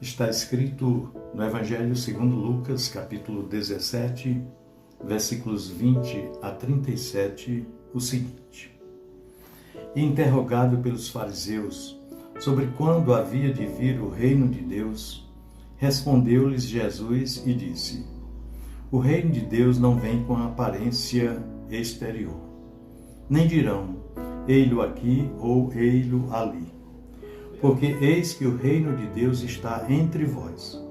Está escrito no Evangelho segundo Lucas, capítulo 17, versículos 20 a 37, o seguinte: E interrogado pelos fariseus sobre quando havia de vir o reino de Deus, respondeu-lhes Jesus e disse: O reino de Deus não vem com aparência exterior, nem dirão, ei-lo aqui ou ei-lo ali, porque eis que o reino de Deus está entre vós.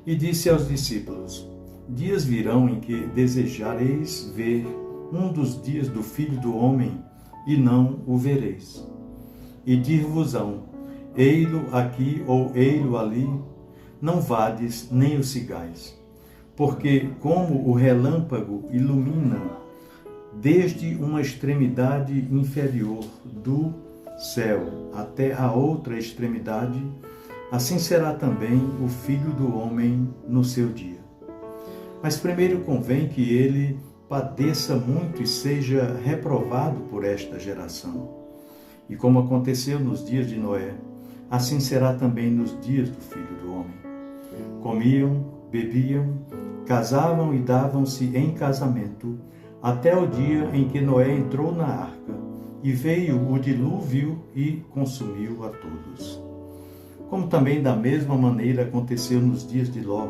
E disse aos discípulos: Dias virão em que desejareis ver um dos dias do Filho do Homem, e não o vereis. E dir-vos-ão, ei-lo aqui ou ei-lo ali, não vades nem o sigais. Porque como o relâmpago ilumina desde uma extremidade inferior do céu até a outra extremidade, assim será também o Filho do Homem no seu dia. Mas primeiro convém que ele padeça muito e seja reprovado por esta geração. E como aconteceu nos dias de Noé, assim será também nos dias do Filho do Homem. Comiam, bebiam, casavam e davam-se em casamento, até o dia em que Noé entrou na arca, e veio o dilúvio e consumiu a todos. Como também da mesma maneira aconteceu nos dias de Ló.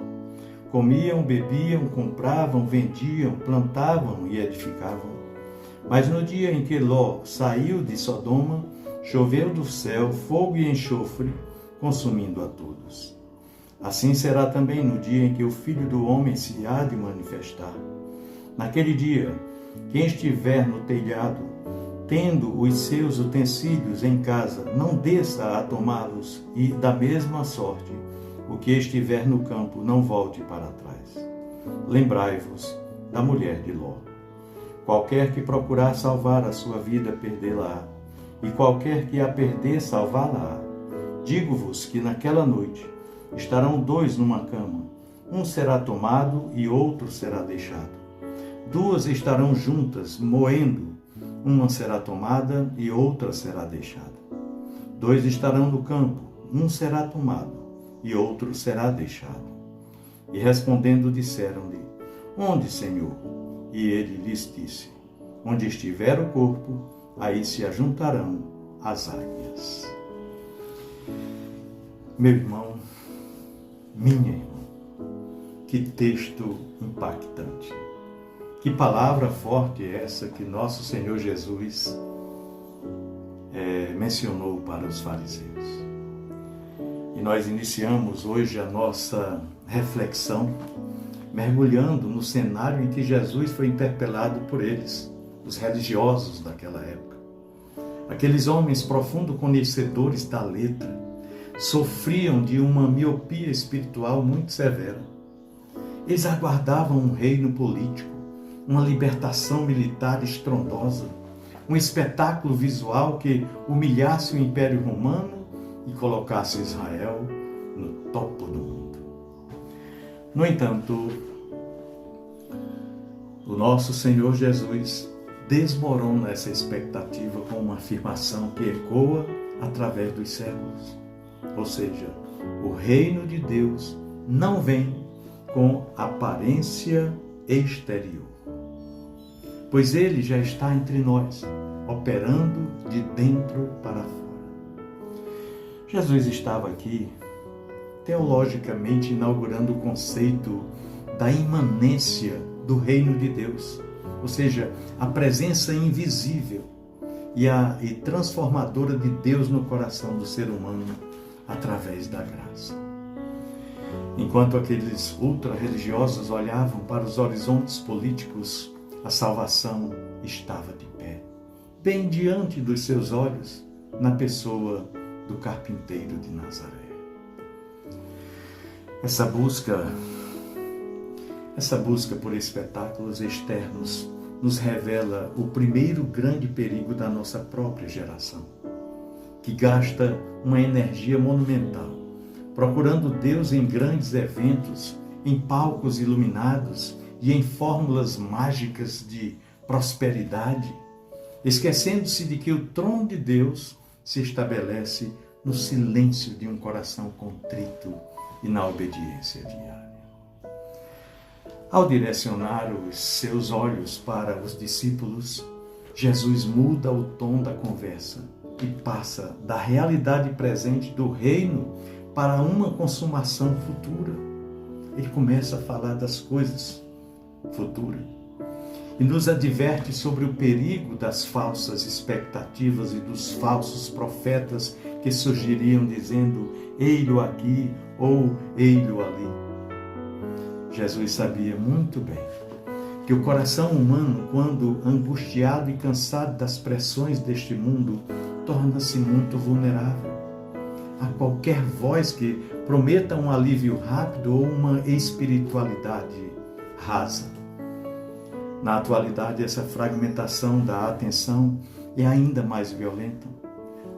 Comiam, bebiam, compravam, vendiam, plantavam e edificavam. Mas no dia em que Ló saiu de Sodoma, choveu do céu fogo e enxofre, consumindo a todos. Assim será também no dia em que o Filho do Homem se há de manifestar. Naquele dia, quem estiver no telhado, tendo os seus utensílios em casa, não desça a tomá-los, e da mesma sorte, o que estiver no campo, não volte para trás. Lembrai-vos da mulher de Ló. Qualquer que procurar salvar a sua vida, perdê-la-á, e qualquer que a perder, salvá-la-á. Digo-vos que naquela noite estarão dois numa cama, um será tomado e outro será deixado. Duas estarão juntas, moendo, uma será tomada e outra será deixada. Dois estarão no campo, um será tomado e outro será deixado. E respondendo disseram-lhe: Onde, Senhor? E ele lhes disse: Onde estiver o corpo, aí se ajuntarão as águias. Meu irmão, minha irmã, que texto impactante. Que palavra forte é essa que nosso Senhor Jesus mencionou para os fariseus. E nós iniciamos hoje a nossa reflexão mergulhando no cenário em que Jesus foi interpelado por eles, os religiosos daquela época. Aqueles homens profundos conhecedores da letra sofriam de uma miopia espiritual muito severa. Eles aguardavam um reino político, uma libertação militar estrondosa, um espetáculo visual que humilhasse o Império Romano e colocasse Israel no topo do mundo. No entanto, o nosso Senhor Jesus desmorona essa expectativa com uma afirmação que ecoa através dos séculos. Ou seja, o reino de Deus não vem com aparência exterior, pois ele já está entre nós, operando de dentro para fora. Jesus estava aqui, teologicamente, inaugurando o conceito da imanência do reino de Deus, ou seja, a presença invisível e transformadora de Deus no coração do ser humano através da graça. Enquanto aqueles ultra-religiosos olhavam para os horizontes políticos, a salvação estava de pé, bem diante dos seus olhos, na pessoa do carpinteiro de Nazaré. Essa busca por espetáculos externos nos revela o primeiro grande perigo da nossa própria geração, que gasta uma energia monumental, procurando Deus em grandes eventos, em palcos iluminados e em fórmulas mágicas de prosperidade, esquecendo-se de que o trono de Deus se estabelece no silêncio de um coração contrito e na obediência diária. Ao direcionar os seus olhos para os discípulos, Jesus muda o tom da conversa e passa da realidade presente do reino para uma consumação futura. Ele começa a falar das coisas futuras e nos adverte sobre o perigo das falsas expectativas e dos falsos profetas que surgiriam dizendo ei-lo aqui ou ei-lo ali. Jesus sabia muito bem que o coração humano, quando angustiado e cansado das pressões deste mundo, torna-se muito vulnerável a qualquer voz que prometa um alívio rápido ou uma espiritualidade rasa. Na atualidade, essa fragmentação da atenção é ainda mais violenta,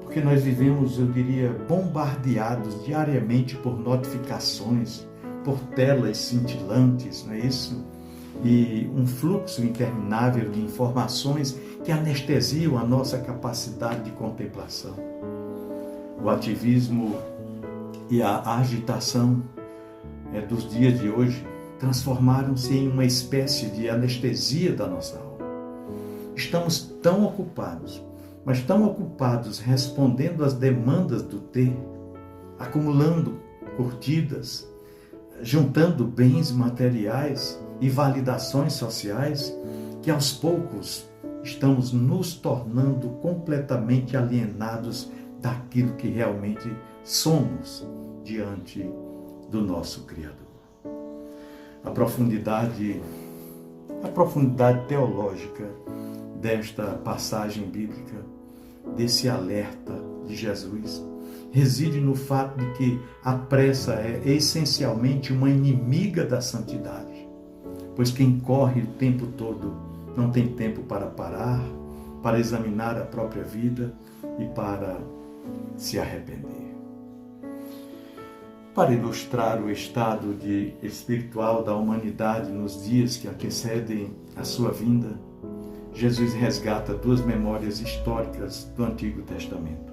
porque nós vivemos, eu diria, bombardeados diariamente por notificações, por telas cintilantes, não é isso? E um fluxo interminável de informações que anestesiam a nossa capacidade de contemplação. O ativismo e a agitação dos dias de hoje transformaram-se em uma espécie de anestesia da nossa alma. Estamos tão ocupados, mas tão ocupados respondendo às demandas do ter, acumulando curtidas, juntando bens materiais e validações sociais, que aos poucos estamos nos tornando completamente alienados daquilo que realmente somos diante do nosso Criador. A profundidade teológica desta passagem bíblica, desse alerta de Jesus, reside no fato de que a pressa é essencialmente uma inimiga da santidade, pois quem corre o tempo todo não tem tempo para parar, para examinar a própria vida e para se arrepender. Para ilustrar o estado espiritual da humanidade nos dias que antecedem a sua vinda, Jesus resgata duas memórias históricas do Antigo Testamento.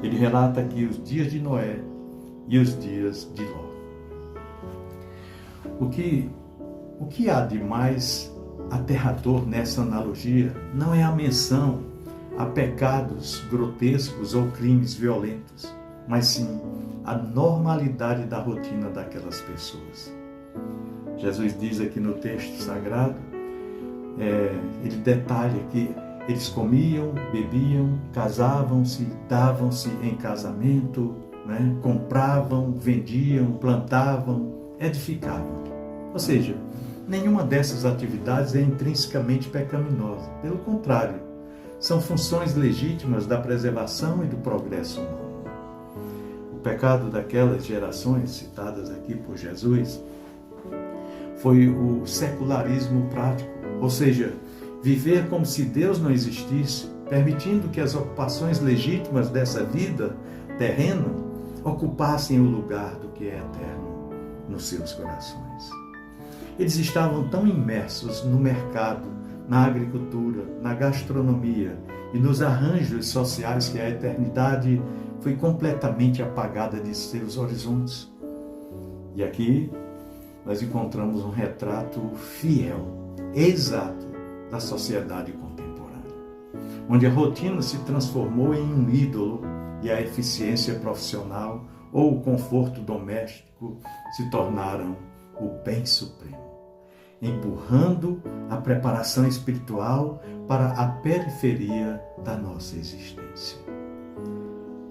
Ele relata aqui os dias de Noé e os dias de Ló. O que há de mais aterrador nessa analogia não é a menção a pecados grotescos ou crimes violentos, mas sim a normalidade da rotina daquelas pessoas. Jesus diz aqui no texto sagrado, ele detalha que eles comiam, bebiam, casavam-se, davam-se em casamento, né? Compravam, vendiam, plantavam, edificavam. Ou seja, nenhuma dessas atividades é intrinsecamente pecaminosa. Pelo contrário, são funções legítimas da preservação e do progresso humano. O pecado daquelas gerações citadas aqui por Jesus foi o secularismo prático, ou seja, viver como se Deus não existisse, permitindo que as ocupações legítimas dessa vida terrena ocupassem o lugar do que é eterno nos seus corações. Eles estavam tão imersos no mercado, na agricultura, na gastronomia e nos arranjos sociais que a eternidade foi completamente apagada de seus horizontes. E aqui nós encontramos um retrato fiel, exato, da sociedade contemporânea, onde a rotina se transformou em um ídolo e a eficiência profissional ou o conforto doméstico se tornaram o bem supremo, empurrando a preparação espiritual para a periferia da nossa existência.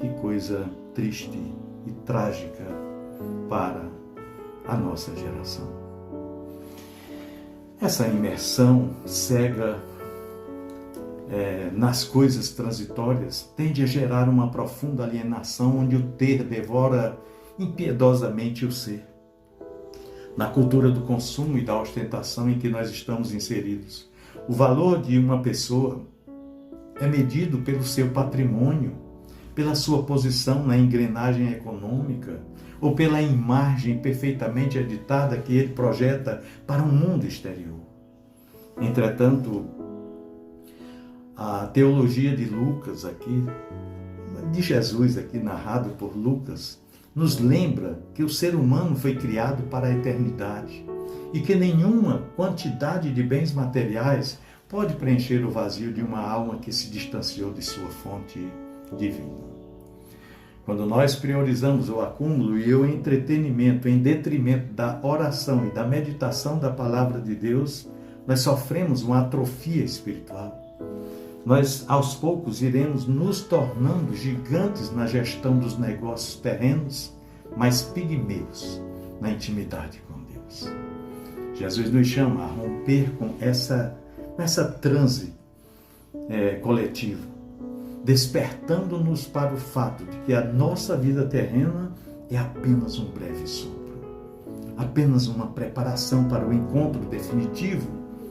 Que coisa triste e trágica para a nossa geração. Essa imersão cega nas coisas transitórias tende a gerar uma profunda alienação onde o ter devora impiedosamente o ser. Na cultura do consumo e da ostentação em que nós estamos inseridos, o valor de uma pessoa é medido pelo seu patrimônio, pela sua posição na engrenagem econômica ou pela imagem perfeitamente editada que ele projeta para o mundo exterior. Entretanto, a teologia de Lucas aqui de Jesus, aqui narrado por Lucas, nos lembra que o ser humano foi criado para a eternidade e que nenhuma quantidade de bens materiais pode preencher o vazio de uma alma que se distanciou de sua fonte divina. Quando nós priorizamos o acúmulo e o entretenimento em detrimento da oração e da meditação da palavra de Deus, nós sofremos uma atrofia espiritual. Nós, aos poucos, iremos nos tornando gigantes na gestão dos negócios terrenos, mas pigmeus na intimidade com Deus. Jesus nos chama a romper com essa transe coletiva, despertando-nos para o fato de que a nossa vida terrena é apenas um breve sopro, apenas uma preparação para o encontro definitivo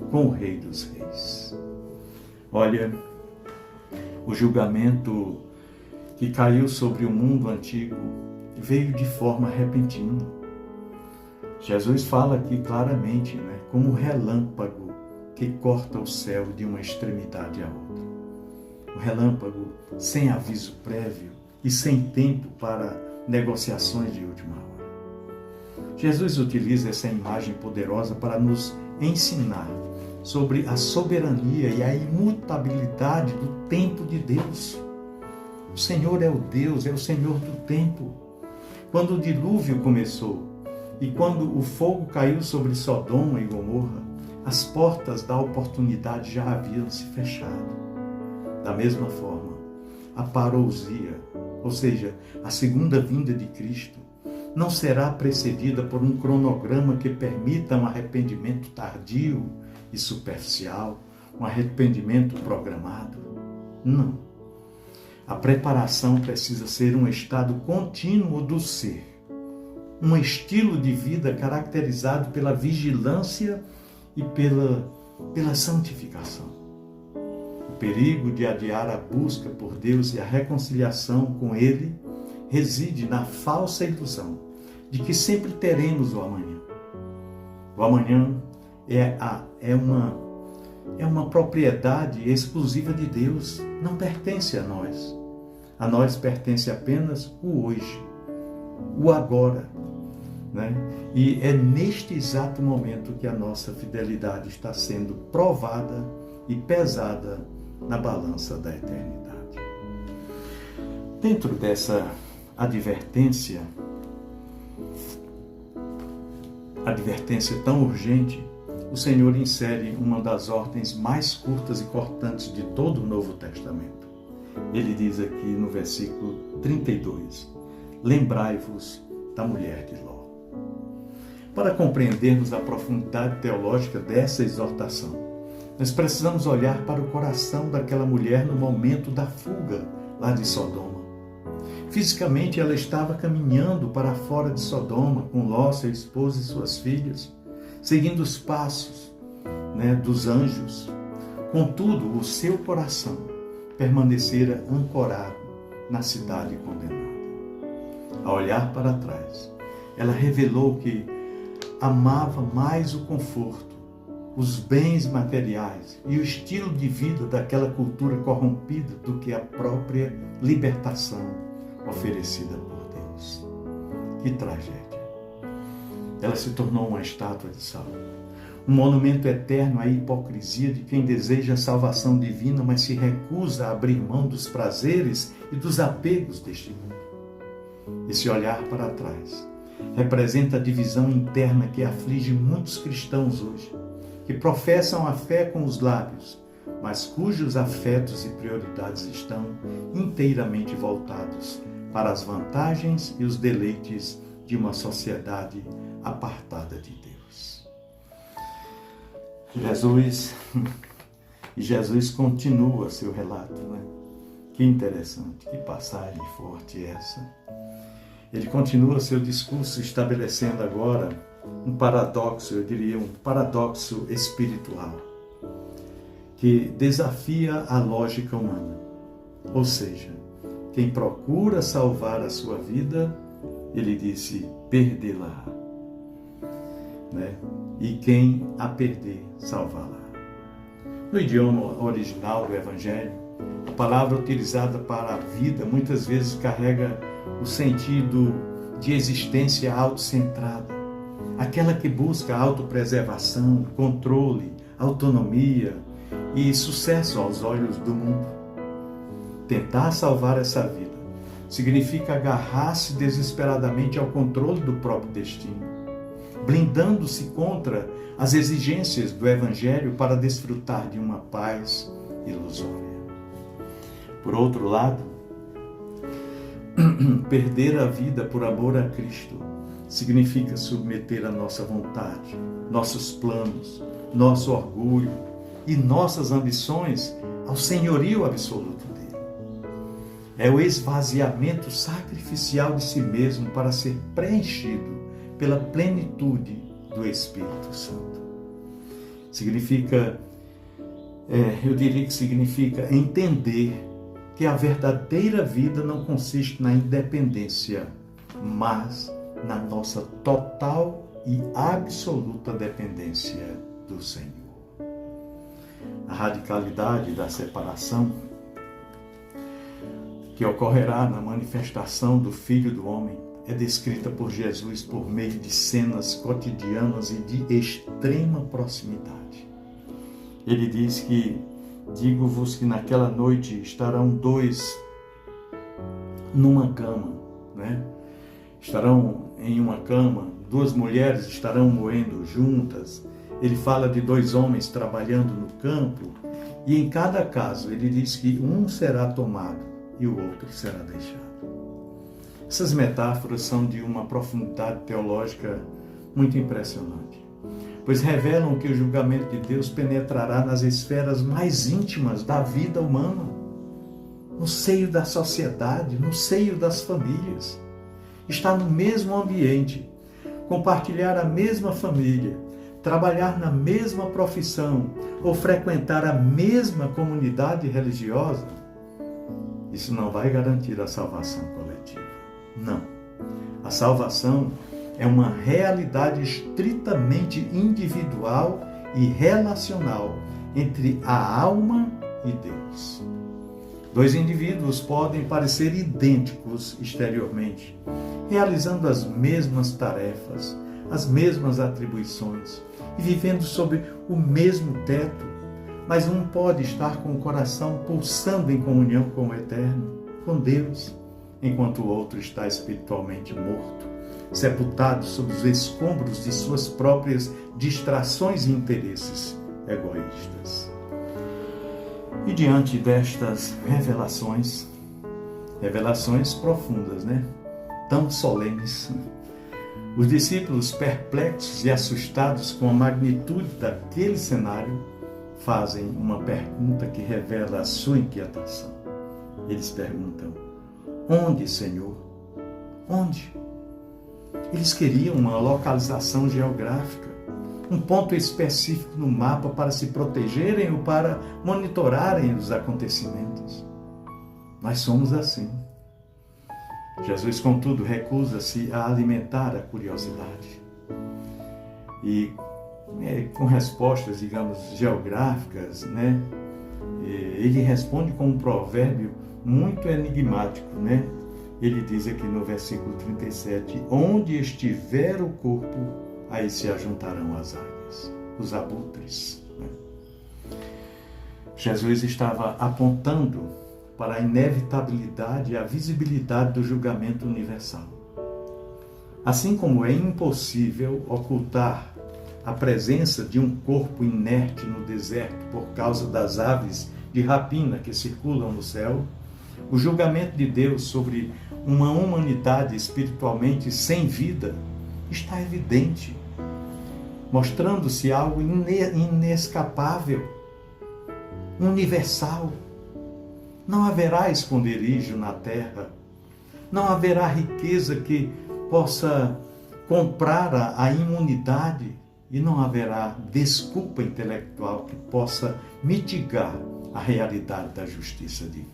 com o Rei dos Reis. Olha, o julgamento que caiu sobre o mundo antigo veio de forma repentina. Jesus fala aqui claramente, como um relâmpago que corta o céu de uma extremidade à outra. O relâmpago sem aviso prévio e sem tempo para negociações de última hora. Jesus utiliza essa imagem poderosa para nos ensinar sobre a soberania e a imutabilidade do tempo de Deus. O Senhor é o Deus, é o Senhor do tempo. Quando o dilúvio começou e quando o fogo caiu sobre Sodoma e Gomorra, as portas da oportunidade já haviam se fechado. Da mesma forma, a parousia, ou seja, a segunda vinda de Cristo, não será precedida por um cronograma que permita um arrependimento tardio e superficial, um arrependimento programado. Não. A preparação precisa ser um estado contínuo do ser, um estilo de vida caracterizado pela vigilância e pela santificação. O perigo de adiar a busca por Deus e a reconciliação com Ele reside na falsa ilusão de que sempre teremos o amanhã. O amanhã é uma propriedade exclusiva de Deus, não pertence a nós. A nós pertence apenas o hoje, o agora. E é neste exato momento que a nossa fidelidade está sendo provada e pesada na balança da eternidade. Dentro dessa advertência tão urgente, o Senhor insere uma das ordens mais curtas e cortantes de todo o Novo Testamento. Ele diz aqui no versículo 32, lembrai-vos da mulher de Ló. Para compreendermos a profundidade teológica dessa exortação, nós precisamos olhar para o coração daquela mulher no momento da fuga lá de Sodoma. Fisicamente ela estava caminhando para fora de Sodoma com Ló, seu esposo e suas filhas, seguindo os passos dos anjos. Contudo, o seu coração permanecera ancorado na cidade condenada. Ao olhar para trás, ela revelou que amava mais o conforto, os bens materiais e o estilo de vida daquela cultura corrompida do que a própria libertação oferecida por Deus. Que tragédia! Ela se tornou uma estátua de sal, um monumento eterno à hipocrisia de quem deseja a salvação divina, mas se recusa a abrir mão dos prazeres e dos apegos deste mundo. Esse olhar para trás representa a divisão interna que aflige muitos cristãos hoje, que professam a fé com os lábios, mas cujos afetos e prioridades estão inteiramente voltados para as vantagens e os deleites de uma sociedade apartada de Deus. Jesus continua seu relato, Que interessante, que passagem forte essa. Ele continua seu discurso estabelecendo agora um paradoxo, eu diria um paradoxo espiritual, que desafia a lógica humana. Ou seja, quem procura salvar a sua vida, ele disse, perdê-la. E quem a perder, salvá-la. No idioma original do Evangelho, A palavra utilizada para a vida muitas vezes carrega o sentido de existência autocentrada, aquela que busca autopreservação, controle, autonomia e sucesso aos olhos do mundo. Tentar salvar essa vida significa agarrar-se desesperadamente ao controle do próprio destino, blindando-se contra as exigências do Evangelho para desfrutar de uma paz ilusória. Por outro lado, perder a vida por amor a Cristo significa submeter a nossa vontade, nossos planos, nosso orgulho e nossas ambições ao senhorio absoluto dele. É o esvaziamento sacrificial de si mesmo para ser preenchido pela plenitude do Espírito Santo. Eu diria que significa entender que a verdadeira vida não consiste na independência, mas na nossa total e absoluta dependência do Senhor. A radicalidade da separação que ocorrerá na manifestação do Filho do Homem é descrita por Jesus por meio de cenas cotidianas e de extrema proximidade. Ele diz que, digo-vos que naquela noite estarão dois numa cama, Estarão em uma cama, duas mulheres estarão moendo juntas. Ele fala de dois homens trabalhando no campo e em cada caso ele diz que um será tomado e o outro será deixado. Essas metáforas são de uma profundidade teológica muito impressionante, pois revelam que o julgamento de Deus penetrará nas esferas mais íntimas da vida humana, no seio da sociedade, no seio das famílias. Estar no mesmo ambiente, compartilhar a mesma família, trabalhar na mesma profissão ou frequentar a mesma comunidade religiosa, isso não vai garantir a salvação coletiva. Não. A salvação é uma realidade estritamente individual e relacional entre a alma e Deus. Dois indivíduos podem parecer idênticos exteriormente, realizando as mesmas tarefas, as mesmas atribuições e vivendo sob o mesmo teto, mas um pode estar com o coração pulsando em comunhão com o Eterno, com Deus, enquanto o outro está espiritualmente morto, sepultado sob os escombros de suas próprias distrações e interesses egoístas. E diante destas revelações profundas, tão solenes, os discípulos, perplexos e assustados com a magnitude daquele cenário, fazem uma pergunta que revela a sua inquietação. Eles perguntam: onde, Senhor? Onde? Eles queriam uma localização geográfica, um ponto específico no mapa para se protegerem ou para monitorarem os acontecimentos. Nós somos assim. Jesus, contudo, recusa-se a alimentar a curiosidade. E com respostas, digamos, geográficas, ele responde com um provérbio muito enigmático, Ele diz aqui no versículo 37, onde estiver o corpo, aí se ajuntarão as águias, os abutres. Jesus estava apontando para a inevitabilidade e a visibilidade do julgamento universal. Assim como é impossível ocultar a presença de um corpo inerte no deserto por causa das aves de rapina que circulam no céu, o julgamento de Deus sobre uma humanidade espiritualmente sem vida está evidente, mostrando-se algo inescapável, universal. Não haverá esconderijo na terra, não haverá riqueza que possa comprar a imunidade e não haverá desculpa intelectual que possa mitigar a realidade da justiça divina.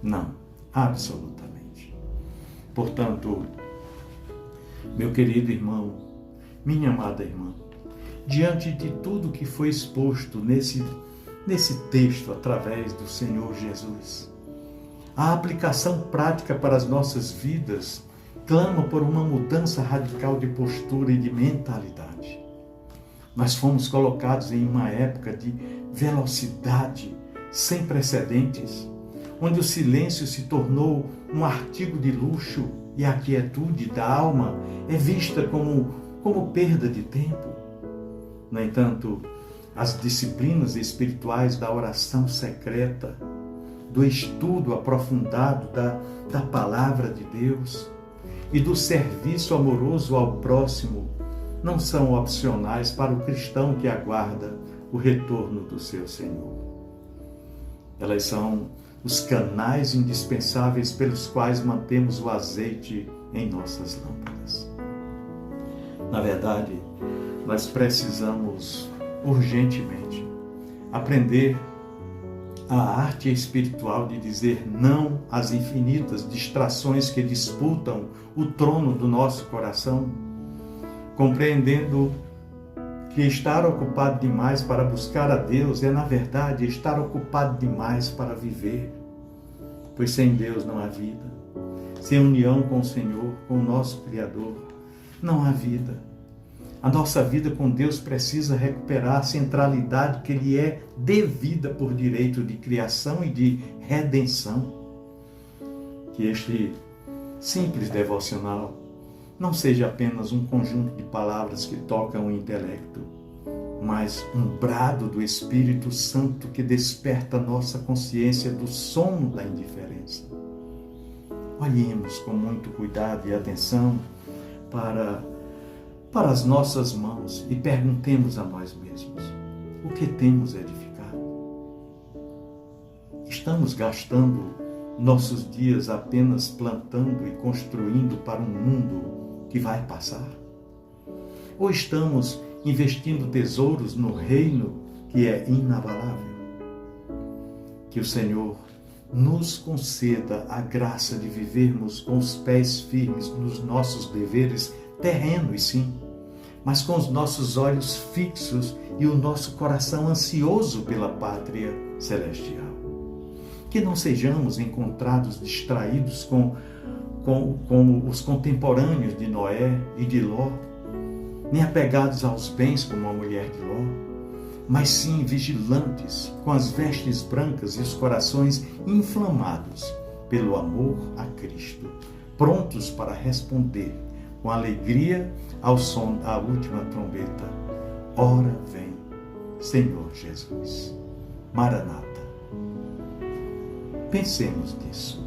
Não, absolutamente. Portanto, meu querido irmão, minha amada irmã, diante de tudo que foi exposto nesse texto através do Senhor Jesus. A aplicação prática para as nossas vidas clama por uma mudança radical de postura e de mentalidade. Nós fomos colocados em uma época de velocidade sem precedentes, onde o silêncio se tornou um artigo de luxo e a quietude da alma é vista como perda de tempo. No entanto, as disciplinas espirituais da oração secreta, do estudo aprofundado da palavra de Deus e do serviço amoroso ao próximo não são opcionais para o cristão que aguarda o retorno do seu Senhor. Elas são os canais indispensáveis pelos quais mantemos o azeite em nossas lâmpadas. Na verdade, nós precisamos urgentemente aprender a arte espiritual de dizer não às infinitas distrações que disputam o trono do nosso coração, compreendendo que estar ocupado demais para buscar a Deus é, na verdade, estar ocupado demais para viver, pois sem Deus não há vida. Sem união com o Senhor, com o nosso Criador, não há vida. A nossa vida com Deus precisa recuperar a centralidade que lhe é devida por direito de criação e de redenção. Que este simples devocional não seja apenas um conjunto de palavras que tocam o intelecto, mas um brado do Espírito Santo que desperta nossa consciência do sono da indiferença. Olhemos com muito cuidado e atenção para as nossas mãos e perguntemos a nós mesmos: o que temos edificado? Estamos gastando nossos dias apenas plantando e construindo para um mundo que vai passar? Ou estamos investindo tesouros no reino que é inabalável? Que o Senhor nos conceda a graça de vivermos com os pés firmes nos nossos deveres terrenos, sim, mas com os nossos olhos fixos e o nosso coração ansioso pela pátria celestial. Que não sejamos encontrados distraídos como os contemporâneos de Noé e de Ló, nem apegados aos bens como a mulher de Ló, mas sim vigilantes, com as vestes brancas e os corações inflamados pelo amor a Cristo, prontos para responder com alegria ao som da última trombeta: ora vem, Senhor Jesus. Maranata. Pensemos nisso.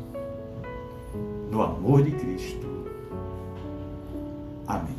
No amor de Cristo. Amém.